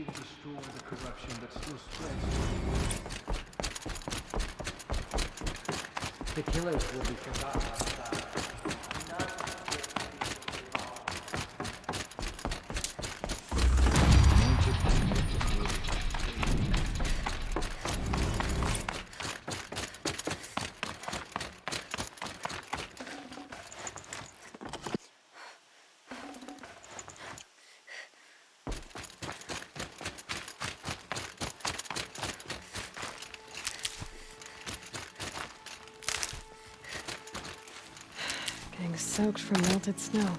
she will destroy the corruption that still spreads. The killers will be forgotten outside. Getting soaked from melted snow.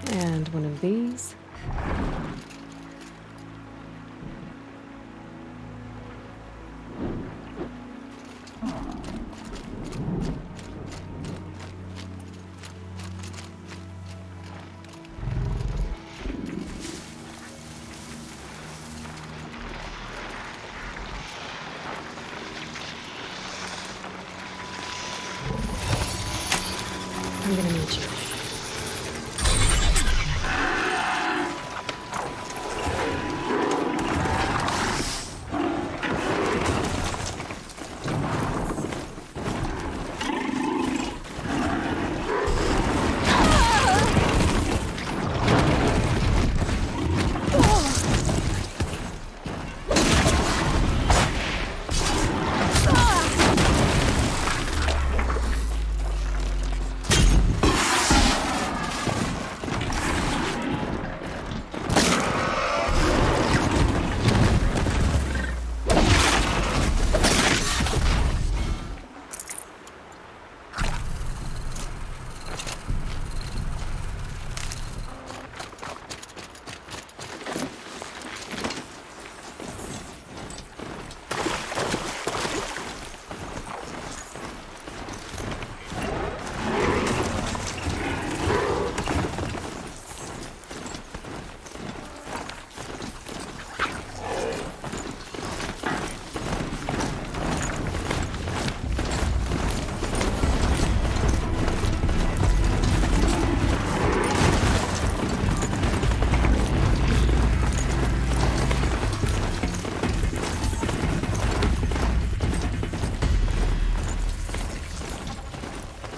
And one of these. I'm gonna need you.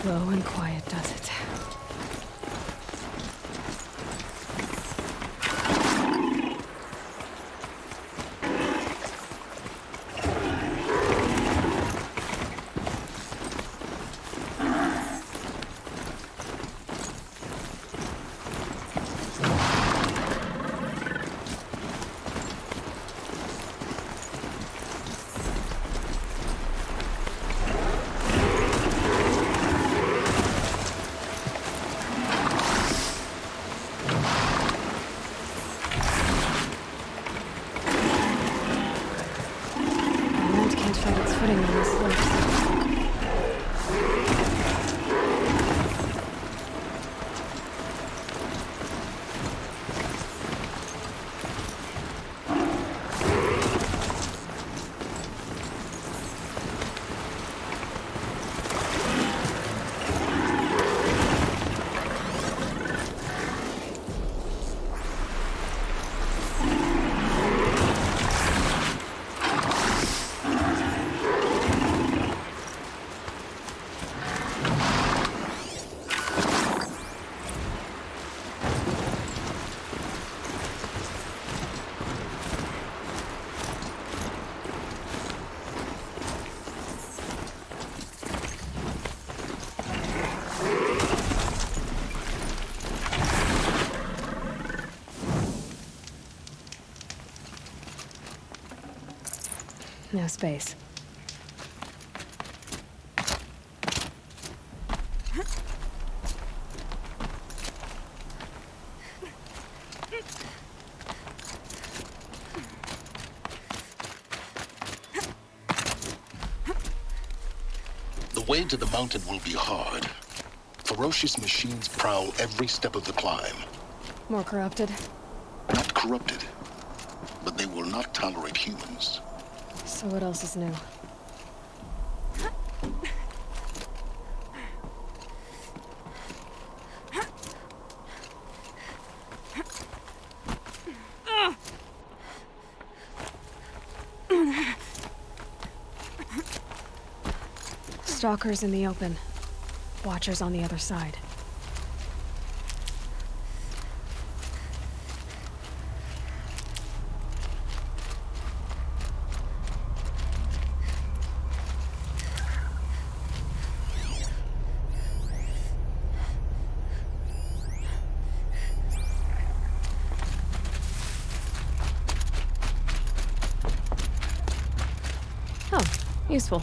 Slow and quiet does it. Footing on this slopes. No space. The way to the mountain will be hard. Ferocious machines prowl every step of the climb. More corrupted? Not corrupted, but they will not tolerate humans. So what else is new? Stalkers in the open. Watchers on the other side. Oh, useful.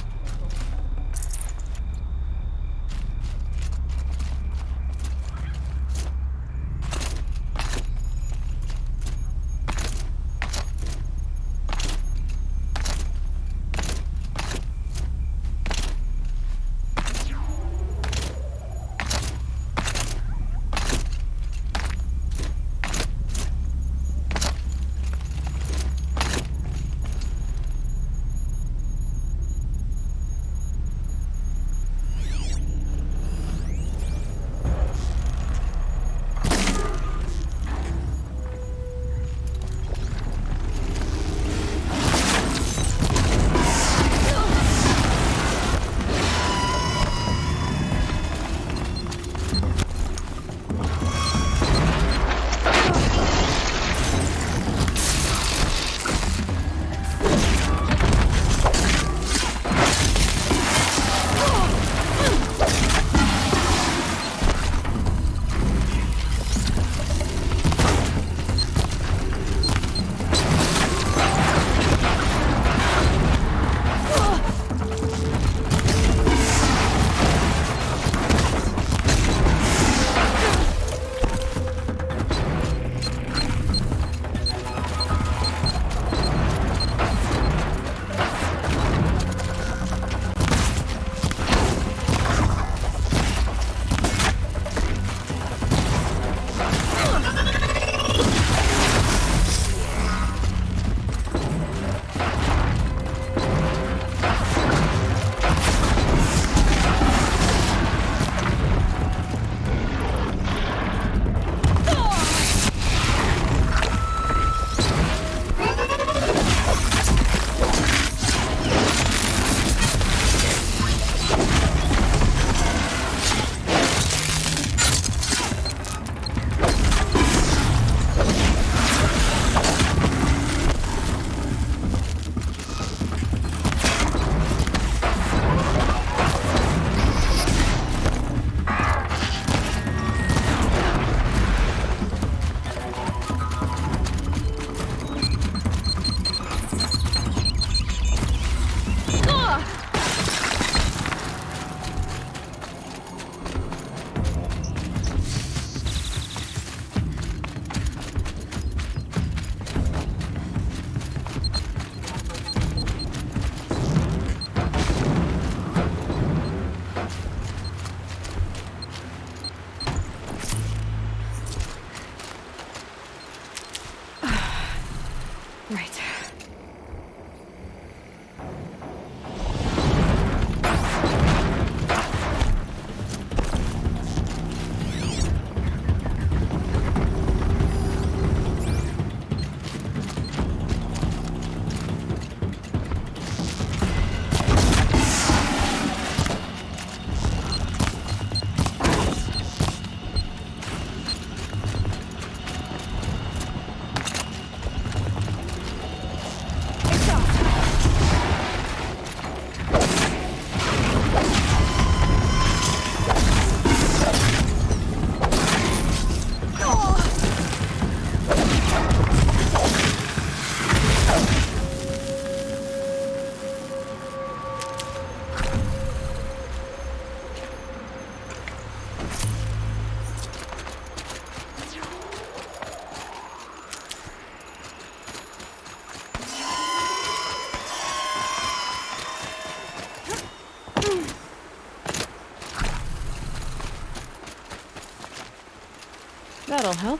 That'll help.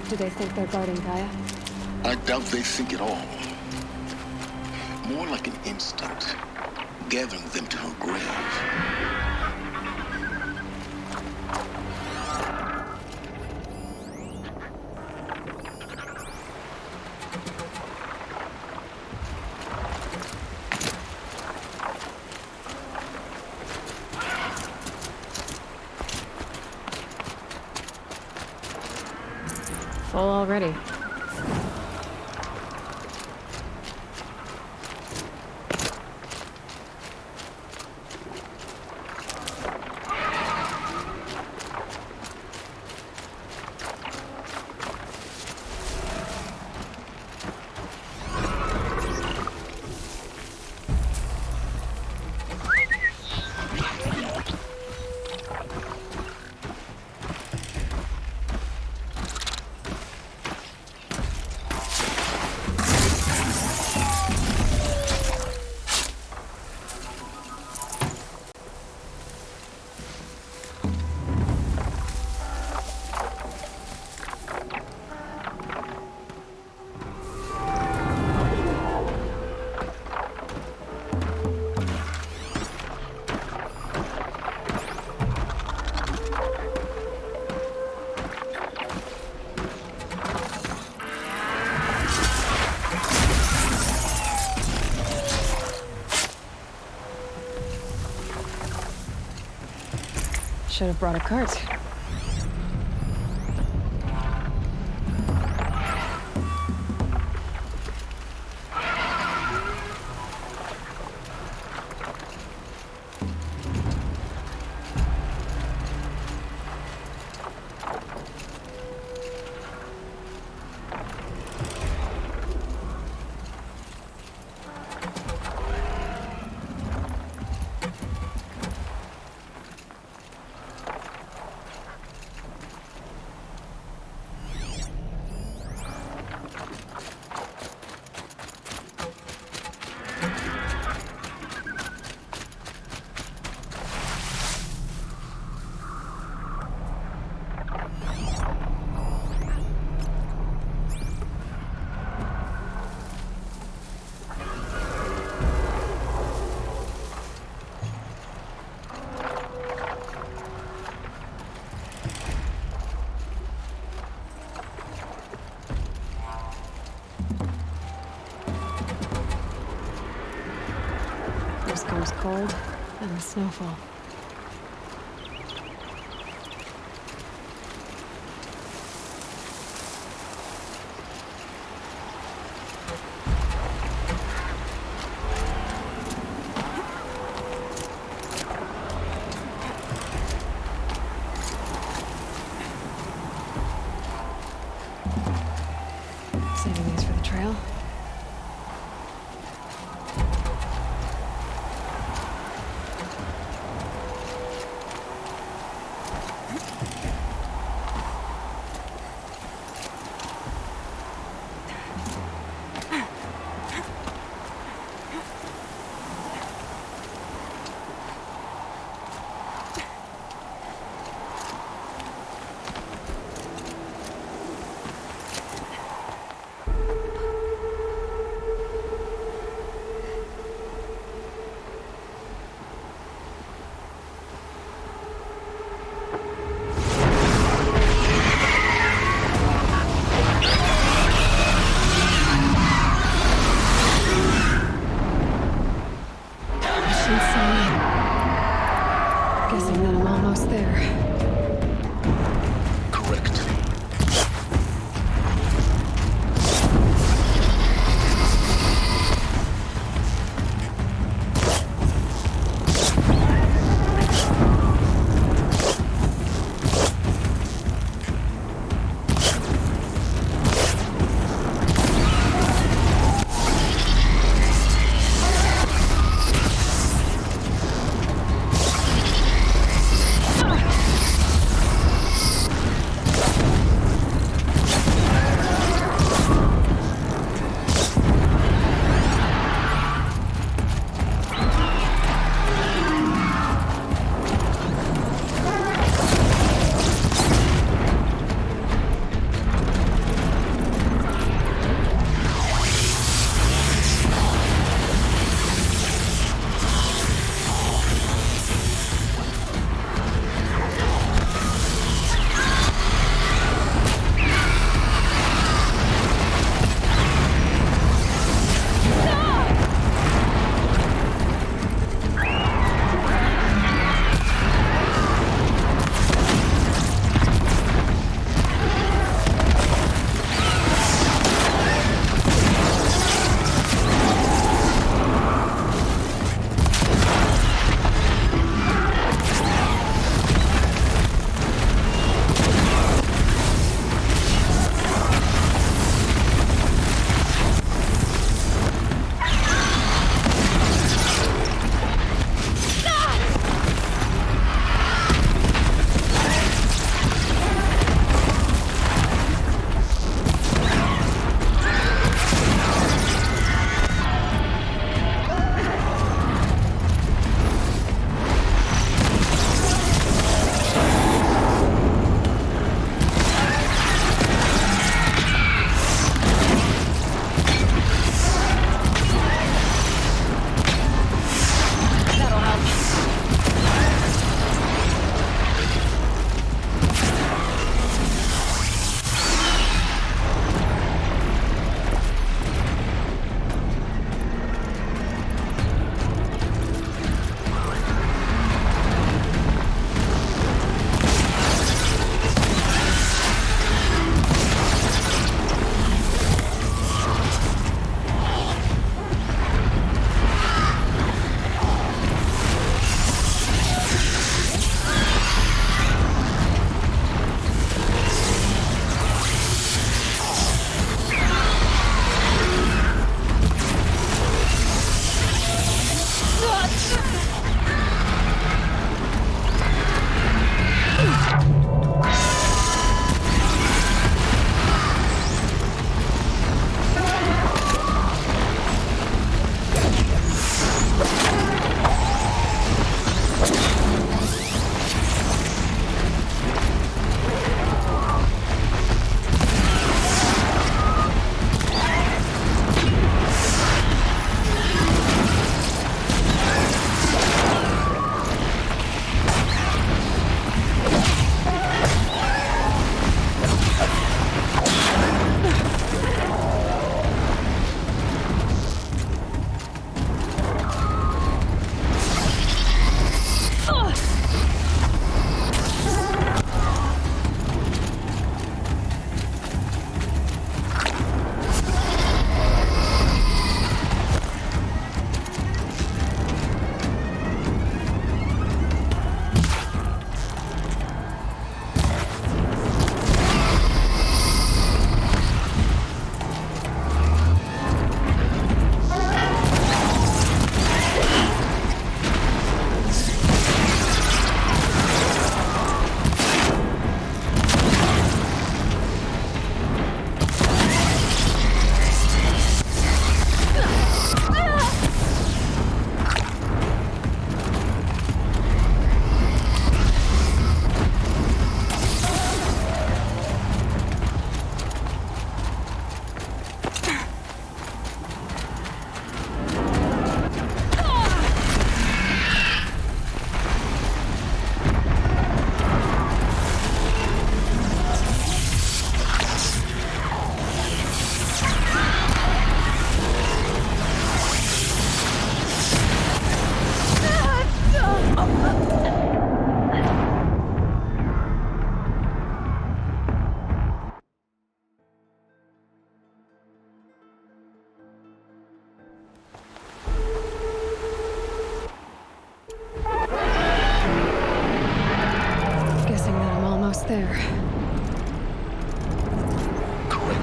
Do they think they're guarding Gaia? I doubt they think at all. More like an instinct, gathering them to her grave. Full already. Should have brought a cart. First comes cold, then the snowfall. Saving these for the trail.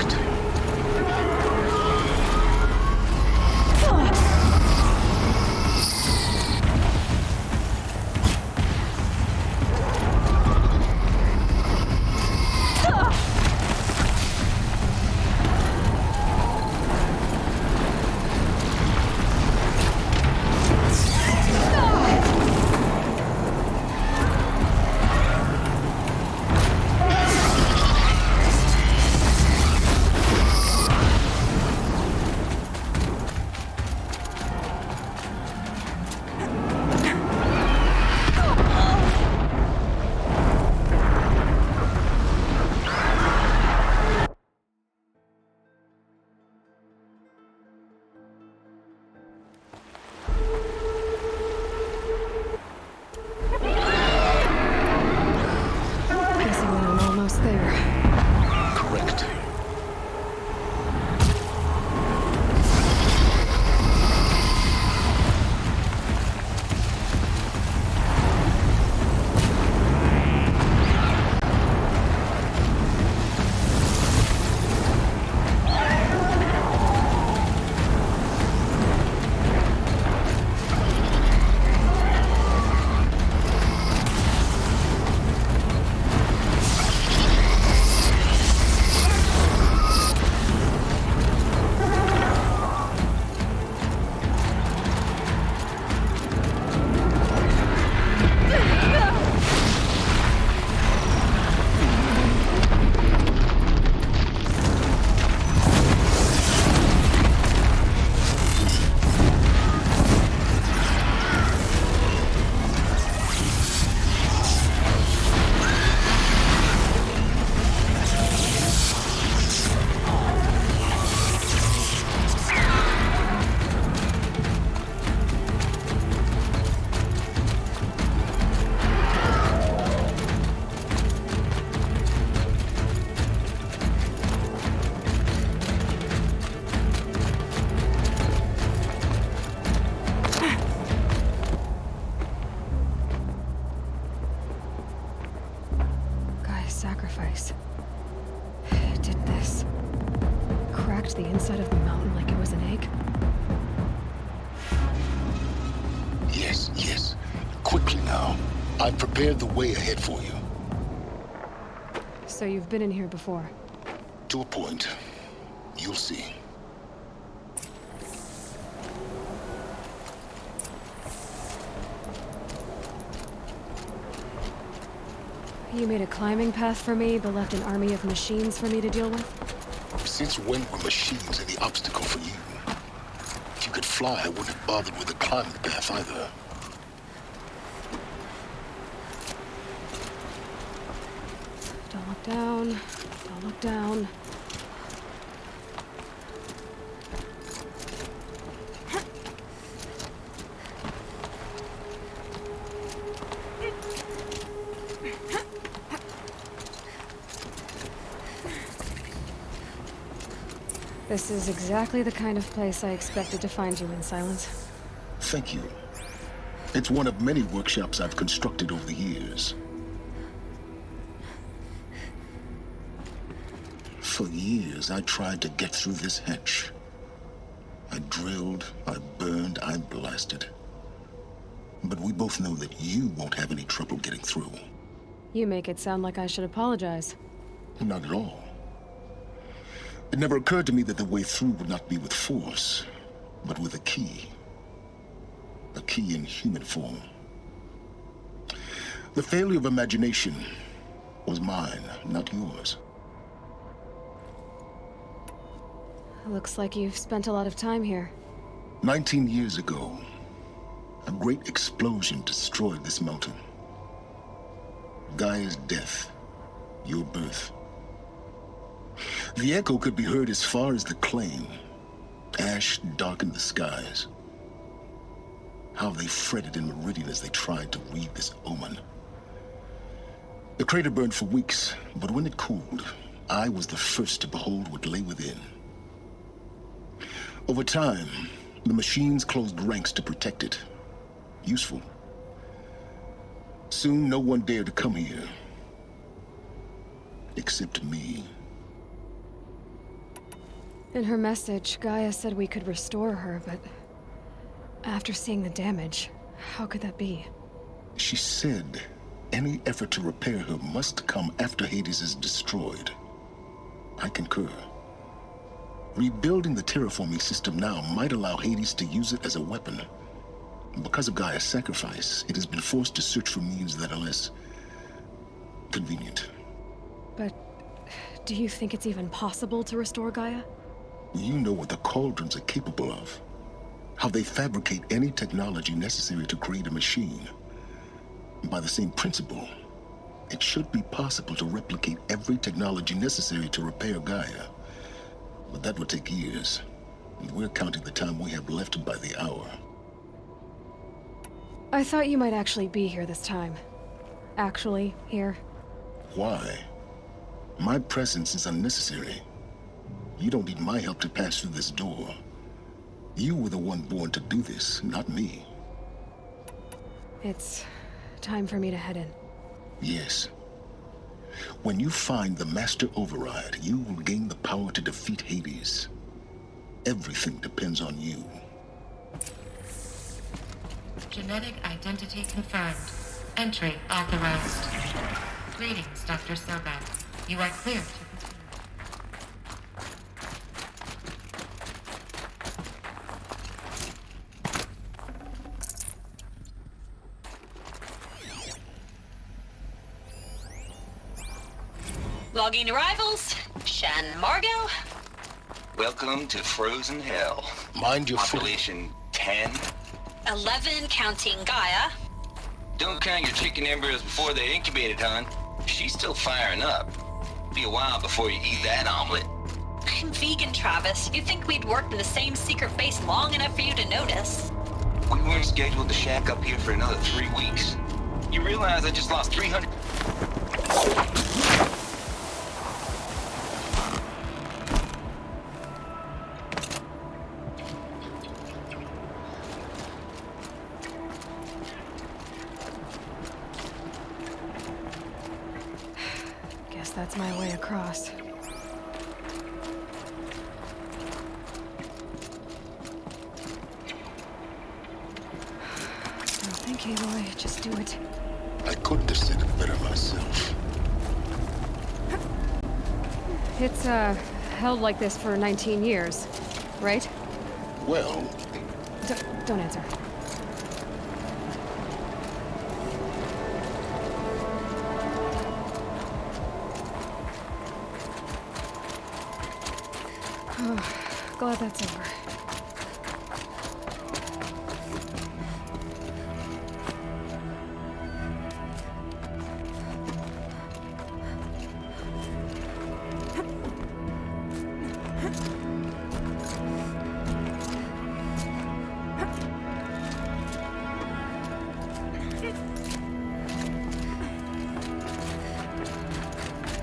Correct. Guessing that I'm almost there. Correct. Sacrifice. It did this. Cracked the inside of the mountain like it was an egg. Yes, yes. Quickly now. I've prepared the way ahead for you. So you've been in here before? To a point. You'll see. You made a climbing path for me, but left an army of machines for me to deal with? Since when were machines any obstacle for you? If you could fly, I wouldn't have bothered with the climbing path either. Don't look down. Don't look down. This is exactly the kind of place I expected to find you in, Silence. Thank you. It's one of many workshops I've constructed over the years. For years, I tried to get through this hatch. I drilled, I burned, I blasted. But we both know that you won't have any trouble getting through. You make it sound like I should apologize. Not at all. It never occurred to me that the way through would not be with force, but with a key. A key in human form. The failure of imagination was mine, not yours. Looks like you've spent a lot of time here. 19 years ago, a great explosion destroyed this mountain. Gaia's death, your birth. The echo could be heard as far as the claim. Ash darkened the skies. How they fretted in Meridian as they tried to read this omen. The crater burned for weeks, but when it cooled, I was the first to behold what lay within. Over time, the machines closed ranks to protect it. Useful. Soon, no one dared to come here. Except me. In her message, Gaia said we could restore her, but after seeing the damage, how could that be? She said any effort to repair her must come after Hades is destroyed. I concur. Rebuilding the terraforming system now might allow Hades to use it as a weapon. Because of Gaia's sacrifice, it has been forced to search for means that are less convenient. But do you think it's even possible to restore Gaia? You know what the cauldrons are capable of. How they fabricate any technology necessary to create a machine. By the same principle, it should be possible to replicate every technology necessary to repair Gaia. But that would take years, and we're counting the time we have left by the hour. I thought you might actually be here this time. Actually, here. Why? My presence is unnecessary. You don't need my help to pass through this door. You were the one born to do this, not me. It's time for me to head in. Yes. When you find the Master Override, you will gain the power to defeat Hades. Everything depends on you. Genetic identity confirmed. Entry authorized. Greetings, Dr. Sobat. You are clear to proceed. Logging arrivals. Shan Margot. Welcome to Frozen Hell. Mind your foot. Population 10. 11 counting Gaia. Don't count your chicken embryos before they're incubated, hon. She's still firing up. Be a while before you eat that omelet. I'm vegan, Travis. You think we'd worked in the same secret base long enough for you to notice? We weren't scheduled to shack up here for another 3 weeks. You realize I just lost 300... Guess that's my way across. No, thank you, Aloy. Just do it. I couldn't have said it better myself. It's, held like this for 19 years, right? Well, Don't answer. Oh, glad that's over.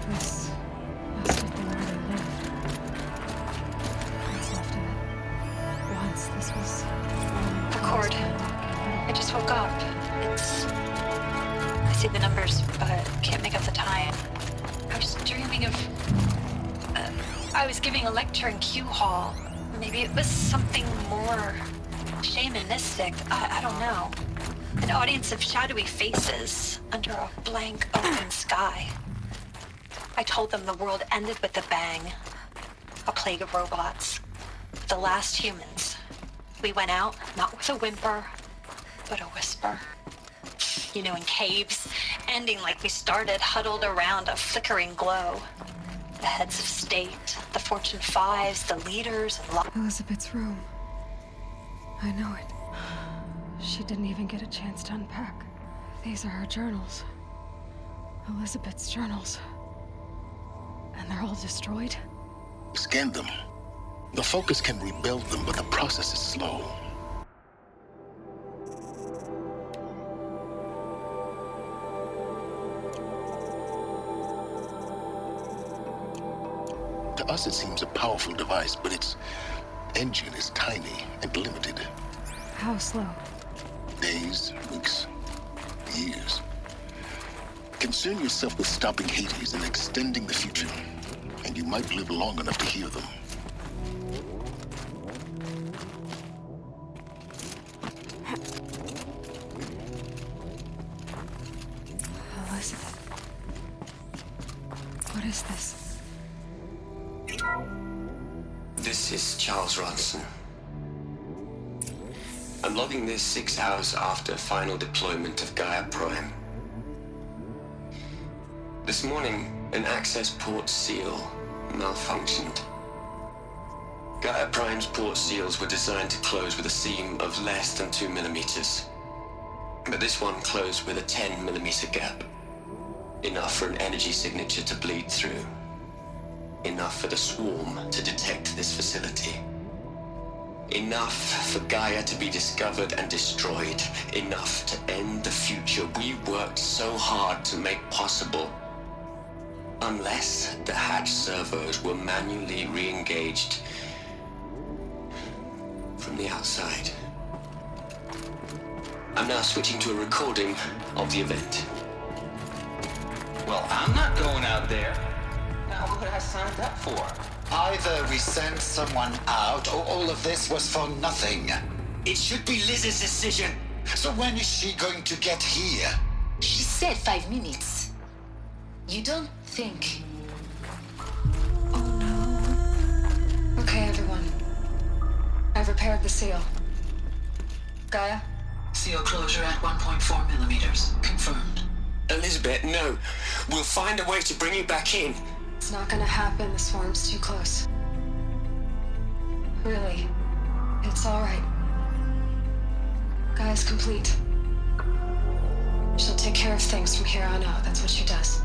This must have been where they lived. What's left of it. Once this was Record. I just woke up. I see the numbers, but can't make out the time. I was dreaming of... I was giving a lecture in Q Hall. Maybe it was something more shamanistic. I don't know. An audience of shadowy faces under a blank open sky. I told them the world ended with a bang. A plague of robots. The last humans. We went out, not with a whimper, but a whisper. You know, in caves, ending like we started, huddled around a flickering glow. The heads of state, the Fortune 5s, the leaders, and Elizabeth's room. I know it. She didn't even get a chance to unpack. These are her journals. Elizabeth's journals. And they're all destroyed? scan them. The Focus can rebuild them, but the process is slow. To us, it seems a powerful device, but its engine is tiny and limited. How slow? Days, weeks, years. Concern yourself with stopping Hades and extending the future, and you might live long enough to hear them. Elizabeth. What is this? This is Charles Ronson. I'm logging this 6 hours after final deployment of Gaia Prime. This morning, an access port seal malfunctioned. Gaia Prime's port seals were designed to close with a seam of less than 2 millimeters. But this one closed with a 10 millimeter gap. Enough for an energy signature to bleed through. Enough for the swarm to detect this facility. Enough for Gaia to be discovered and destroyed. Enough to end the future we worked so hard to make possible. Unless the hatch servos were manually re-engaged from the outside. I'm now switching to a recording of the event. Well, I'm not going out there. Now, what I signed up for? Either we send someone out, or all of this was for nothing. It should be Liz's decision. So when is she going to get here? She said 5 minutes. You don't think... Okay, everyone. I've repaired the seal. Gaia? Seal closure at 1.4 millimeters. Confirmed. Elizabeth, no. We'll find a way to bring you back in. It's not gonna happen. The swarm's too close. Really. It's alright. Gaia's complete. She'll take care of things from here on out. That's what she does.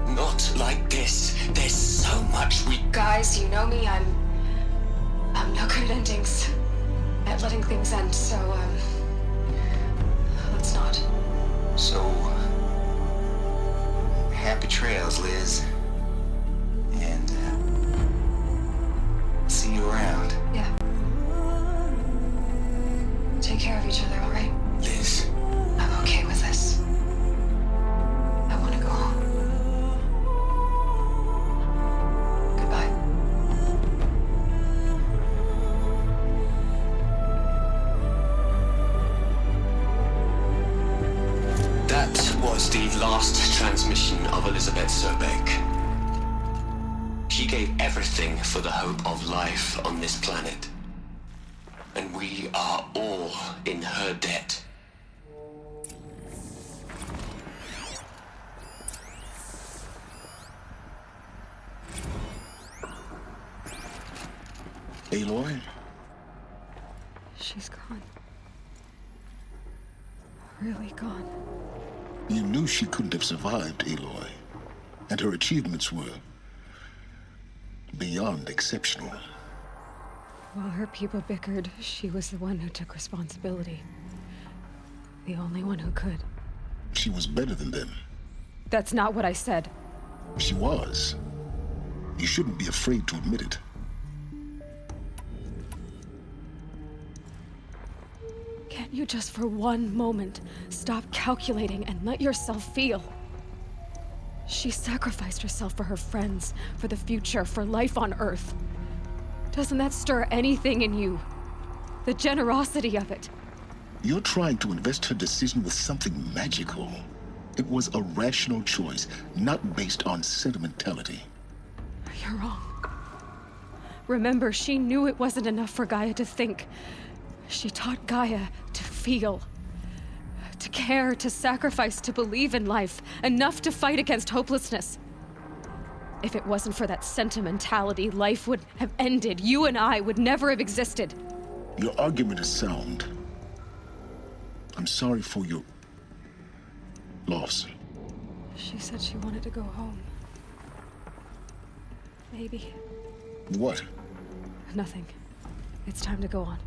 Not like this. There's so much we... Guys, you know me. I'm no good at endings. At letting things end, so, let's not. So, happy trails, Liz. And, see you around. Yeah. Take care of each other, alright? Liz. I'm okay with this. I want to go home. Goodbye. That was the last transmission of Elizabeth Sobeck. She gave everything for the hope of life on this planet. And we are all in her debt. Aloy? She's gone. Really gone. You knew she couldn't have survived, Aloy. And her achievements were beyond exceptional. While her people bickered, she was the one who took responsibility. The only one who could. She was better than them. That's not what I said. She was. You shouldn't be afraid to admit it. Can't you just for one moment stop calculating and let yourself feel? She sacrificed herself for her friends, for the future, for life on Earth. Doesn't that stir anything in you? The generosity of it. You're trying to invest her decision with something magical. It was a rational choice, not based on sentimentality. You're wrong. Remember, she knew it wasn't enough for Gaia to think. She taught Gaia to feel. To care, to sacrifice, to believe in life. Enough to fight against hopelessness. If it wasn't for that sentimentality, life would have ended. You and I would never have existed. Your argument is sound. I'm sorry for your loss. She said she wanted to go home. Maybe. What? Nothing. It's time to go on.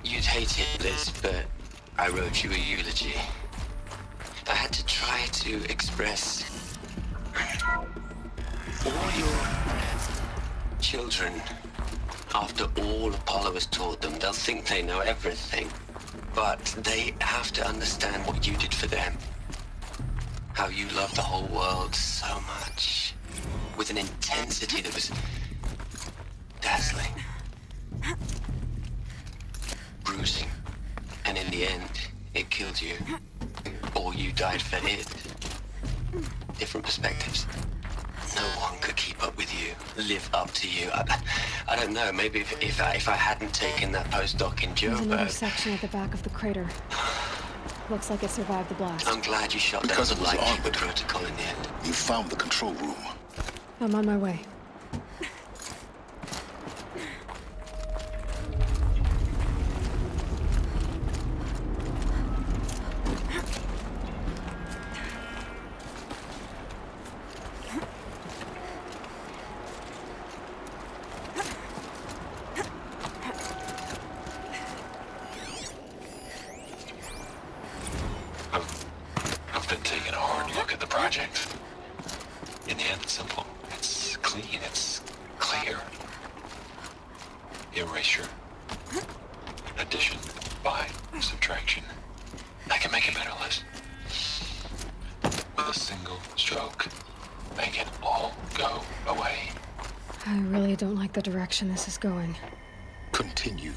You'd hate it, Liz, but I wrote you a eulogy. I had to try to express all your children. After all Apollo has taught them, they'll think they know everything. But they have to understand what you did for them. How you loved the whole world so much. With an intensity that was dazzling. Bruising. And in the end, it killed you. Or you died for it. Different perspectives. No one could keep up with you, live up to you. I don't know, maybe if I hadn't taken that postdoc in There's another Joburg. section at the back of the crater. Looks like it survived the blast. I'm glad you shot Because down it the was lightkeeper armored. protocol in the end. You found the control room. I'm on my way. I've been taking a hard look at the project. In the end, it's simple. It's clean. It's clear. Erasure. Addition. By. Subtraction. I can make a better list. With a single stroke. Make it all go away. I really don't like the direction this is going. Continue.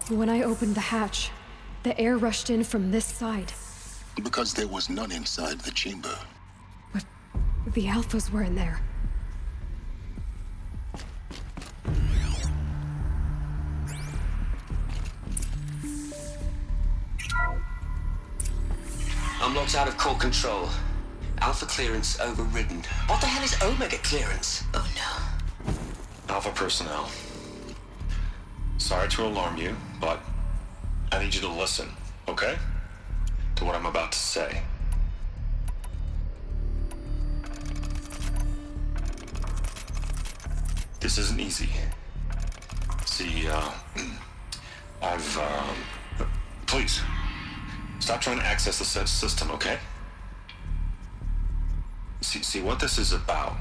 When I opened the hatch, the air rushed in from this side. Because there was none inside the chamber. But the alphas were in there. Unlocked out of core control. Alpha clearance overridden. What the hell is Omega clearance? Oh no. Alpha personnel. Sorry to alarm you, but I need you to listen, okay? To what I'm about to say. This isn't easy. See, please, stop trying to access the system, okay? See, what this is about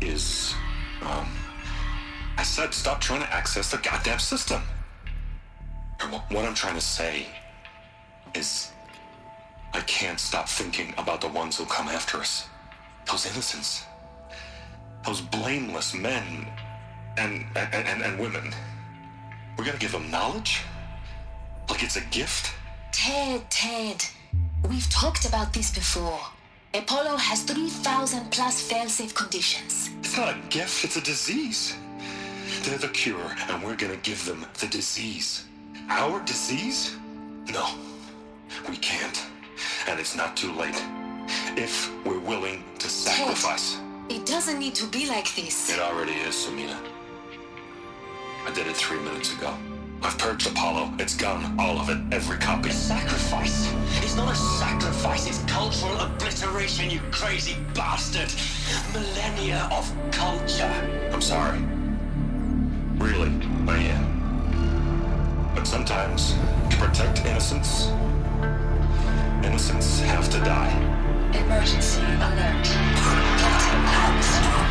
is, I said stop trying to access the goddamn system. What I'm trying to say is I can't stop thinking about the ones who'll come after us. Those innocents. Those blameless men and women. We're gonna give them knowledge? Like it's a gift? Ted. We've talked about this before. Apollo has 3,000 plus fail-safe conditions. It's not a gift, it's a disease. They're the cure, and we're gonna give them the disease. Our disease? No, we can't. And it's not too late. If we're willing to sacrifice. It doesn't need to be like this. It already is, Samina. I did it 3 minutes ago. I've purged Apollo. It's gone. All of it. Every copy. Sacrifice? It's not a sacrifice, it's cultural obliteration, you crazy bastard! Millennia of culture! I'm sorry. Really, I am. But sometimes, to protect innocence, innocents have to die. Emergency alert. Captain Armstrong.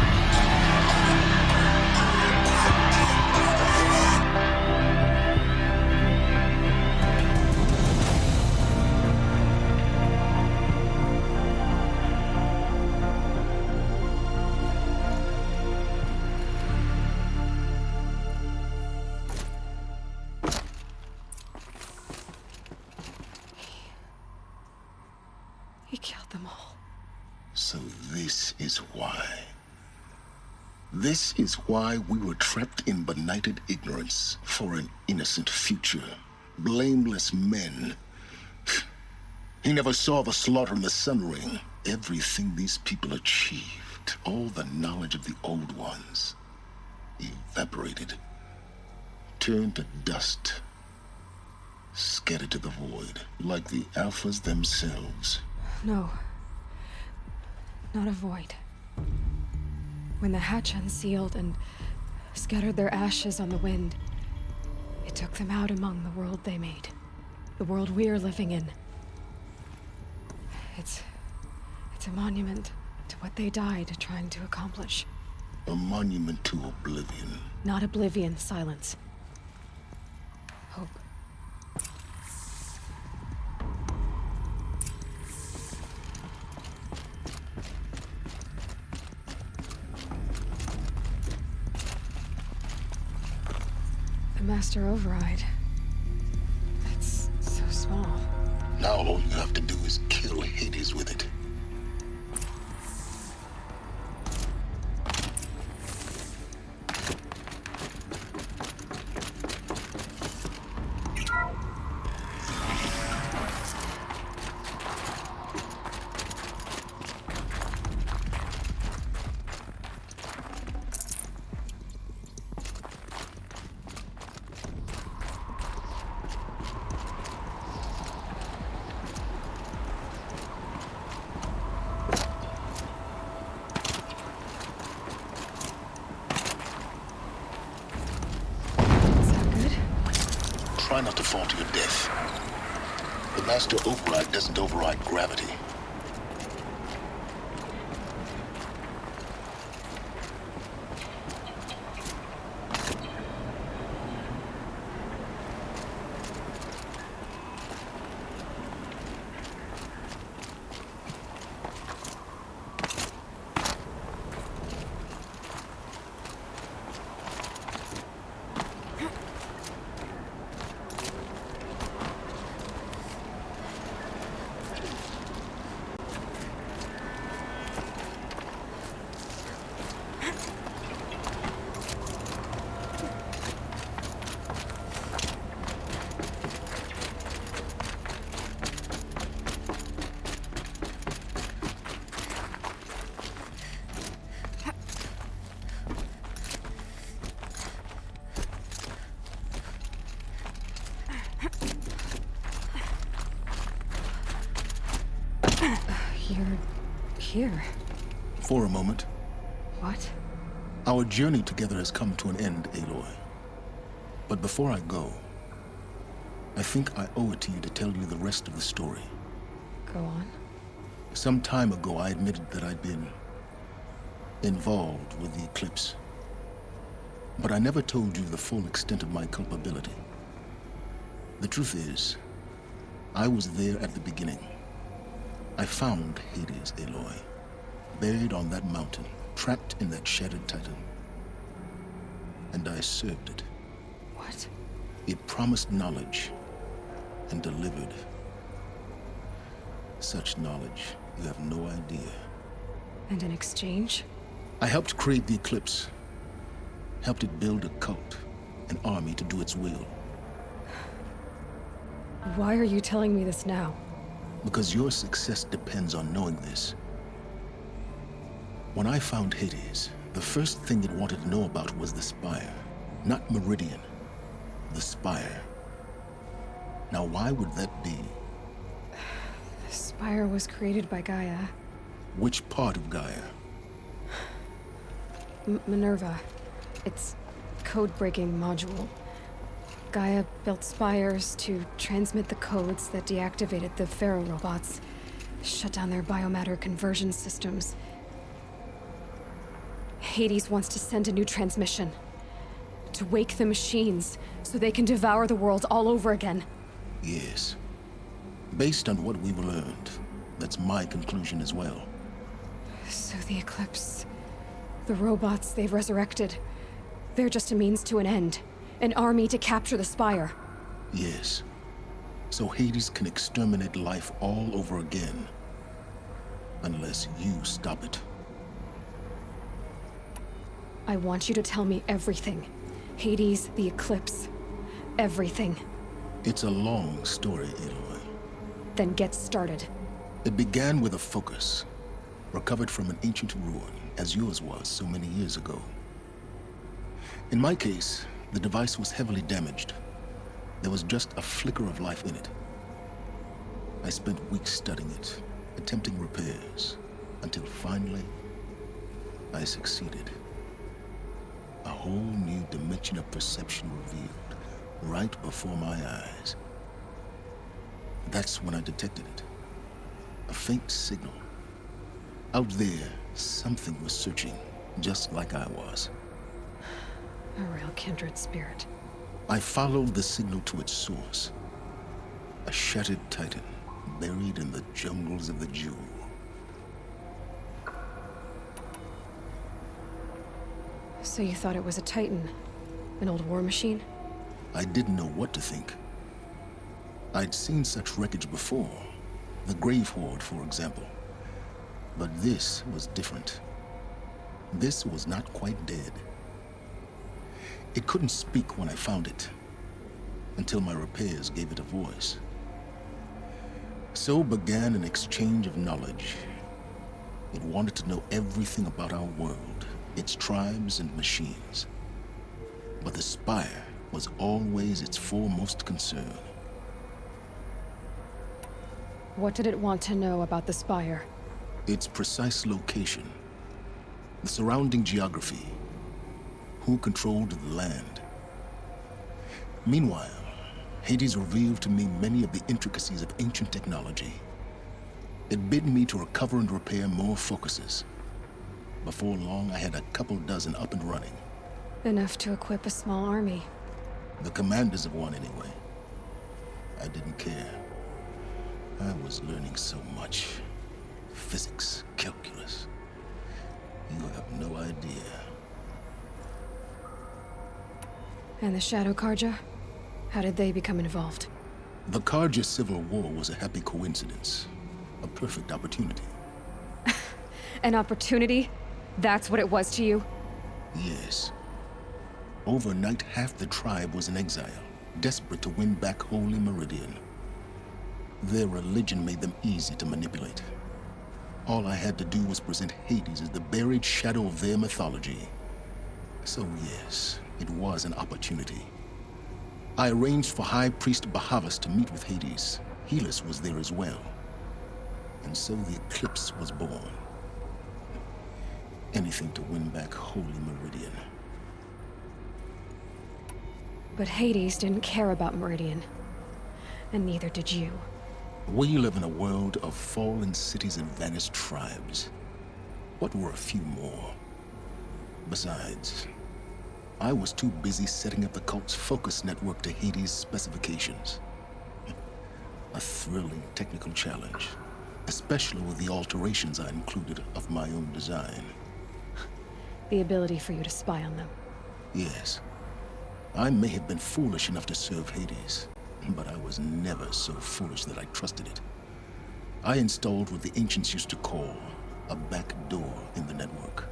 He killed them all. So this is why. This is why we were trapped in benighted ignorance for an innocent future. Blameless men. He never saw the slaughter in the Sun Ring. Everything these people achieved, all the knowledge of the old ones, evaporated, turned to dust. Scattered to the void, like the Alphas themselves. No. Not a void. When the hatch unsealed and scattered their ashes on the wind, it took them out among the world they made. The world we're living in. It's a monument to what they died trying to accomplish. A monument to oblivion. Not oblivion, silence. Hope. The Master Override. It's so small. Now all you have to do is kill Hades with it. Try not to fall to your death. The Master Override doesn't override gravity. You're here. For a moment. What? Our journey together has come to an end, Aloy. But before I go, I think I owe it to you to tell you the rest of the story. Go on. Some time ago, I admitted that I'd been involved with the eclipse. But I never told you the full extent of my culpability. The truth is, I was there at the beginning. I found Hades, Aloy, buried on that mountain, trapped in that shattered titan. And I served it. What? It promised knowledge and delivered. Such knowledge, you have no idea. And in exchange? I helped create the eclipse. Helped it build a cult, an army to do its will. Why are you telling me this now? Because your success depends on knowing this. When I found Hades, the first thing it wanted to know about was the Spire. Not Meridian. The Spire. Now, why would that be? The Spire was created by Gaia. Which part of Gaia? Minerva. Its code-breaking module. Gaia built spires to transmit the codes that deactivated the Pharaoh robots, shut down their biomatter conversion systems. Hades wants to send a new transmission. To wake the machines, so they can devour the world all over again. Yes. Based on what we've learned, that's my conclusion as well. So the Eclipse, the robots they've resurrected, they're just a means to an end. An army to capture the Spire. Yes. So Hades can exterminate life all over again. Unless you stop it. I want you to tell me everything. Hades, the Eclipse, everything. It's a long story, Aloy. Then get started. It began with a focus, recovered from an ancient ruin, as yours was so many years ago. In my case, the device was heavily damaged. There was just a flicker of life in it. I spent weeks studying it, attempting repairs, until finally, I succeeded. A whole new dimension of perception revealed, right before my eyes. That's when I detected it. A faint signal. Out there, something was searching, just like I was. A real kindred spirit. I followed the signal to its source. A shattered titan, buried in the jungles of the Jewel. So you thought it was a titan? An old war machine? I didn't know what to think. I'd seen such wreckage before. The Grave Horde, for example. But this was different. This was not quite dead. It couldn't speak when I found it, until my repairs gave it a voice. So began an exchange of knowledge. It wanted to know everything about our world, its tribes and machines. But the Spire was always its foremost concern. What did it want to know about the Spire? Its precise location, the surrounding geography, who controlled the land. Meanwhile, Hades revealed to me many of the intricacies of ancient technology. It bid me to recover and repair more focuses. Before long, I had a couple dozen up and running. Enough to equip a small army. The commanders of one, anyway. I didn't care. I was learning so much. Physics, calculus. You have no idea. And the Shadow Karja? How did they become involved? The Karja Civil War was a happy coincidence. A perfect opportunity. An opportunity? That's what it was to you? Yes. Overnight, half the tribe was in exile, desperate to win back Holy Meridian. Their religion made them easy to manipulate. All I had to do was present Hades as the buried shadow of their mythology. So yes, it was an opportunity. I arranged for High Priest Bahavas to meet with Hades. Helis was there as well. And so the eclipse was born. Anything to win back Holy Meridian. But Hades didn't care about Meridian. And neither did you. We live in a world of fallen cities and vanished tribes. What were a few more? Besides, I was too busy setting up the cult's focus network to Hades' specifications. A thrilling technical challenge, especially with the alterations I included of my own design. The ability for you to spy on them. Yes. I may have been foolish enough to serve Hades, but I was never so foolish that I trusted it. I installed what the ancients used to call a back door in the network.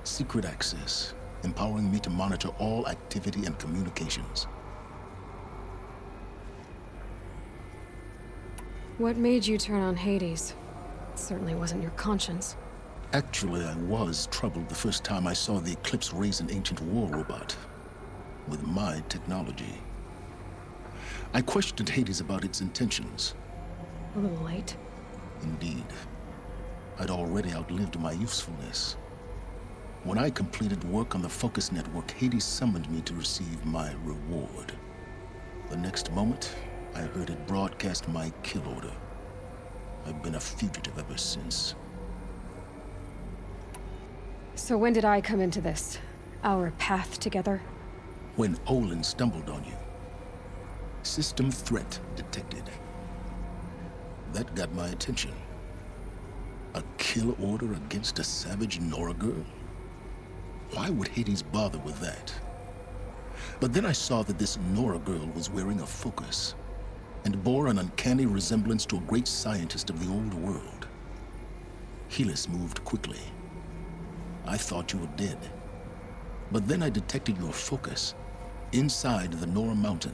Secret access, empowering me to monitor all activity and communications. What made you turn on Hades? It certainly wasn't your conscience. Actually, I was troubled the first time I saw the Eclipse raise an ancient war robot. With my technology. I questioned Hades about its intentions. A little late. Indeed. I'd already outlived my usefulness. When I completed work on the Focus Network, Hades summoned me to receive my reward. The next moment, I heard it broadcast my kill order. I've been a fugitive ever since. So when did I come into this? Our path together? When Olin stumbled on you. System threat detected. That got my attention. A kill order against a savage Nora girl? Why would Hades bother with that? But then I saw that this Nora girl was wearing a focus and bore an uncanny resemblance to a great scientist of the old world. Helis moved quickly. I thought you were dead. But then I detected your focus inside the Nora mountain.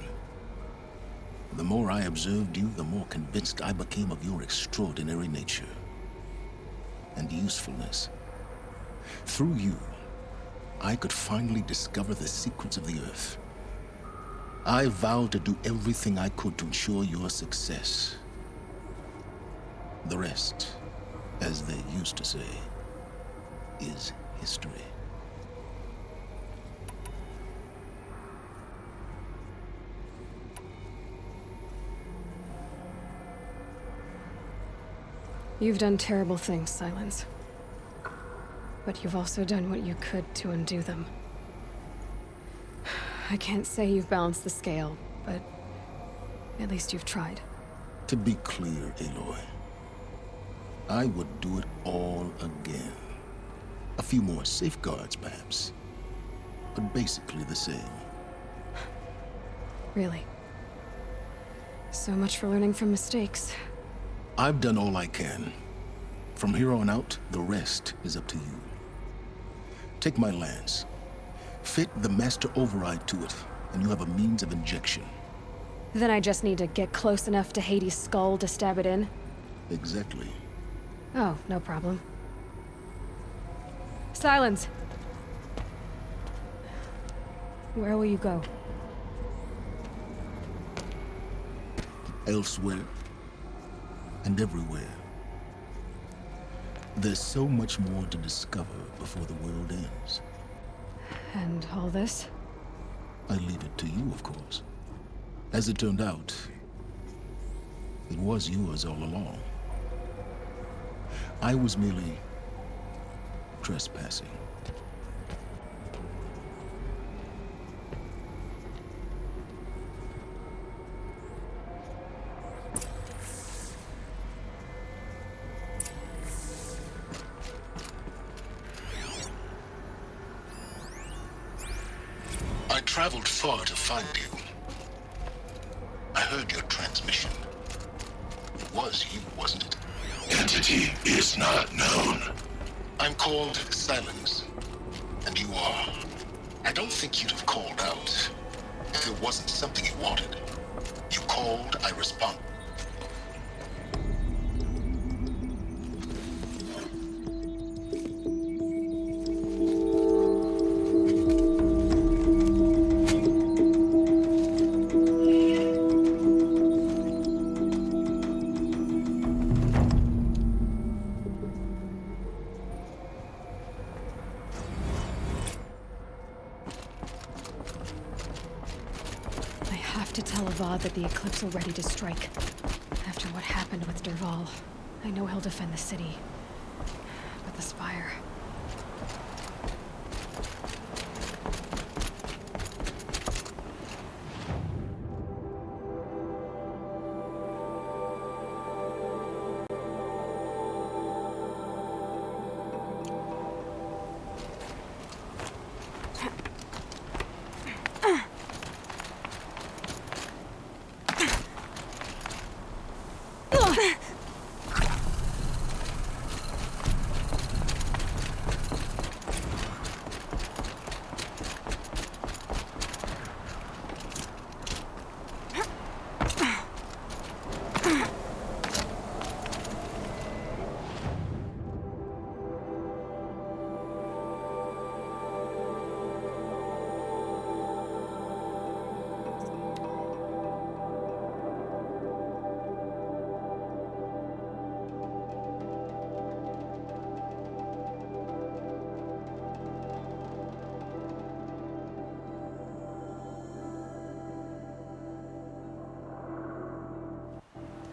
The more I observed you, the more convinced I became of your extraordinary nature and usefulness. Through you, I could finally discover the secrets of the Earth. I vowed to do everything I could to ensure your success. The rest, as they used to say, is history. You've done terrible things, Silence. But you've also done what you could to undo them. I can't say you've balanced the scale, but at least you've tried. To be clear, Aloy, I would do it all again. A few more safeguards, perhaps, but basically the same. Really? So much for learning from mistakes. I've done all I can. From here on out, the rest is up to you. Take my lance. Fit the master override to it, and you have a means of injection. Then I just need to get close enough to Hades' skull to stab it in? Exactly. Oh, no problem. Silence! Where will you go? Elsewhere. And everywhere. There's so much more to discover before the world ends. And all this? I leave it to you, of course. As it turned out, it was yours all along. I was merely trespassing. I traveled far to find you. I heard your transmission. It was you, wasn't it? Entity is not known. I'm called Silence, and you are. I don't think you'd have called out if there wasn't something you wanted. You called, I responded. That the Eclipse are ready to strike. After what happened with Derval, I know he'll defend the city. But the Spire...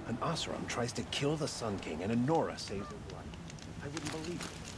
An Oseram tries to kill the Sun King, and Enora saves his life. I wouldn't believe it.